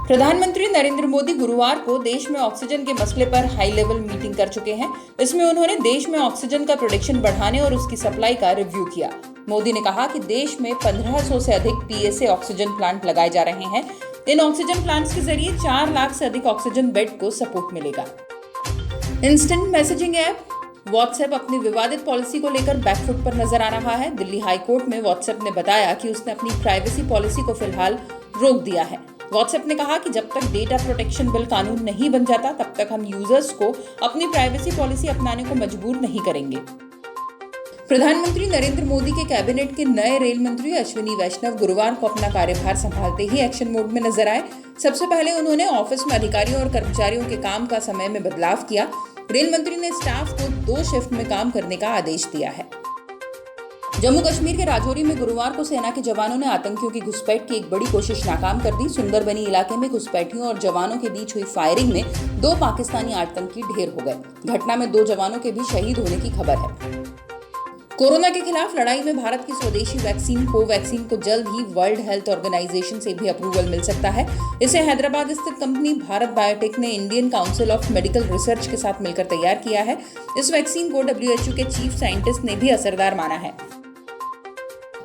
प्रधानमंत्री नरेंद्र मोदी गुरुवार को देश में ऑक्सीजन के मसले पर हाई लेवल मीटिंग कर चुके हैं। इसमें उन्होंने देश में ऑक्सीजन का प्रोडक्शन बढ़ाने और उसकी सप्लाई का रिव्यू किया। मोदी ने कहा कि देश में 1500 से अधिक पीएसए ऑक्सीजन प्लांट लगाए जा रहे हैं। इन ऑक्सीजन प्लांट्स के जरिए 4 लाख से अधिक ऑक्सीजन बेड को सपोर्ट मिलेगा। इंस्टेंट मैसेजिंग ऐप व्हाट्सएप अपनी विवादित पॉलिसी को लेकर बैकफुट पर नजर आ रहा है। दिल्ली हाई कोर्ट में व्हाट्सएप ने बताया कि उसने अपनी प्राइवेसी पॉलिसी को फिलहाल रोक दिया है। व्हाट्सएप ने कहा कि जब तक डेटा प्रोटेक्शन बिल कानून नहीं बन जाता तब तक हम यूजर्स को अपनी प्राइवेसी पॉलिसी अपनाने को मजबूर नहीं करेंगे। प्रधानमंत्री नरेंद्र मोदी के कैबिनेट के नए रेल मंत्री अश्विनी वैष्णव गुरुवार को अपना कार्यभार संभालते ही एक्शन मोड में नजर आए। सबसे पहले उन्होंने ऑफिस में अधिकारियों और कर्मचारियों के काम का समय में बदलाव किया। रेल मंत्री ने स्टाफ को 2 शिफ्ट में काम करने का आदेश दिया है। जम्मू कश्मीर के राजौरी में गुरुवार को सेना के जवानों ने आतंकियों की घुसपैठ की एक बड़ी कोशिश नाकाम कर दी। सुंदरबनी इलाके में घुसपैठियों और जवानों के बीच हुई फायरिंग में 2 पाकिस्तानी आतंकी ढेर हो गए। घटना में 2 जवानों के भी शहीद होने की खबर है। कोरोना के खिलाफ लड़ाई में भारत की स्वदेशी वैक्सीन कोवैक्सीन को जल्द ही वर्ल्ड हेल्थ ऑर्गेनाइजेशन से भी अप्रूवल मिल सकता है। इसे हैदराबाद स्थित कंपनी भारत बायोटेक ने Indian council of medical research के साथ मिलकर तैयार किया है। इस वैक्सीन को WHO के चीफ साइंटिस्ट ने भी असरदार माना है।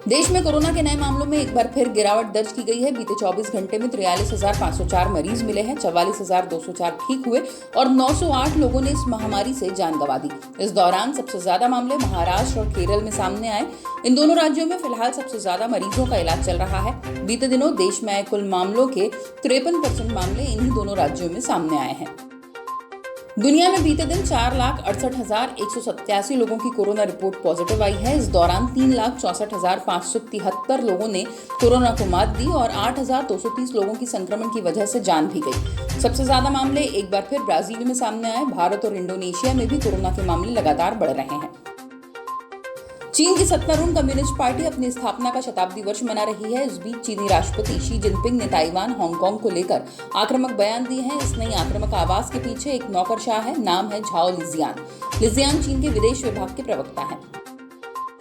देश में कोरोना के नए मामलों में एक बार फिर गिरावट दर्ज की गई है। बीते 24 घंटे में 43,504 मरीज मिले हैं, 44,204 ठीक हुए और 908 लोगों ने इस महामारी से जान गंवा दी। इस दौरान सबसे ज्यादा मामले महाराष्ट्र और केरल में सामने आए। इन दोनों राज्यों में फिलहाल सबसे ज्यादा मरीजों का इलाज चल रहा है। बीते दिनों देश में आए कुल मामलों के 53% मामले इन्हीं दोनों राज्यों में सामने आए हैं। दुनिया में बीते दिन 4,68,187 लोगों की कोरोना रिपोर्ट पॉजिटिव आई है। इस दौरान 3,64,573 लोगों ने कोरोना को मात दी और 8,230 लोगों की संक्रमण की वजह से जान भी गई। सबसे ज्यादा मामले एक बार फिर ब्राजील में सामने आए। भारत और इंडोनेशिया में भी कोरोना के मामले लगातार बढ़ रहे हैं। चीन की सत्तारूढ़ कम्युनिस्ट पार्टी अपनी स्थापना का शताब्दी वर्ष मना रही है। इस बीच चीनी राष्ट्रपति शी जिनपिंग ने ताइवान, हांगकांग को लेकर आक्रामक बयान दिए हैं। इस नई आक्रामक आवाज के पीछे एक नौकरशाह है, नाम है झाओ लिजियान। लिजियान चीन के विदेश विभाग के प्रवक्ता हैं।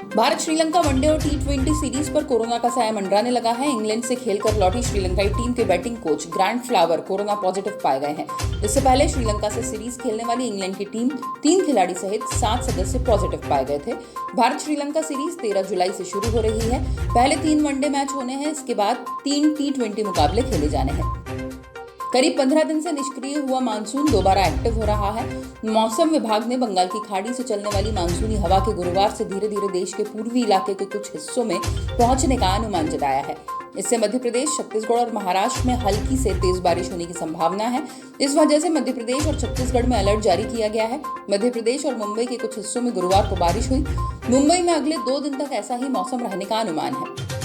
भारत श्रीलंका वनडे और T20 सीरीज पर कोरोना का साया मंडराने लगा है। इंग्लैंड से खेलकर लौटी श्रीलंकाई टीम के batting coach grant flower corona positive पाए गए हैं। इससे पहले श्रीलंका से सीरीज खेलने वाली इंग्लैंड की टीम 3 खिलाड़ी सहित 7 सदस्य पॉजिटिव पाए गए थे। भारत श्रीलंका सीरीज 13 जुलाई से शुरू हो रही है। पहले 3 वनडे मैच होने हैं, इसके बाद 3 T20 मुकाबले खेले जाने हैं। करीब 15 दिन से निष्क्रिय हुआ मानसून दोबारा एक्टिव हो रहा है। मौसम विभाग ने बंगाल की खाड़ी से चलने वाली मानसूनी हवा के गुरुवार से धीरे धीरे देश के पूर्वी इलाके के कुछ हिस्सों में पहुंचने का अनुमान जताया है। इससे मध्य प्रदेश, छत्तीसगढ़ और महाराष्ट्र में हल्की से तेज बारिश होने की संभावना है। इस वजह से मध्य प्रदेश और छत्तीसगढ़ में अलर्ट जारी किया गया है। मध्य प्रदेश और मुंबई के कुछ हिस्सों में गुरुवार को बारिश हुई। मुंबई में अगले 2 दिन तक ऐसा ही मौसम रहने का अनुमान है।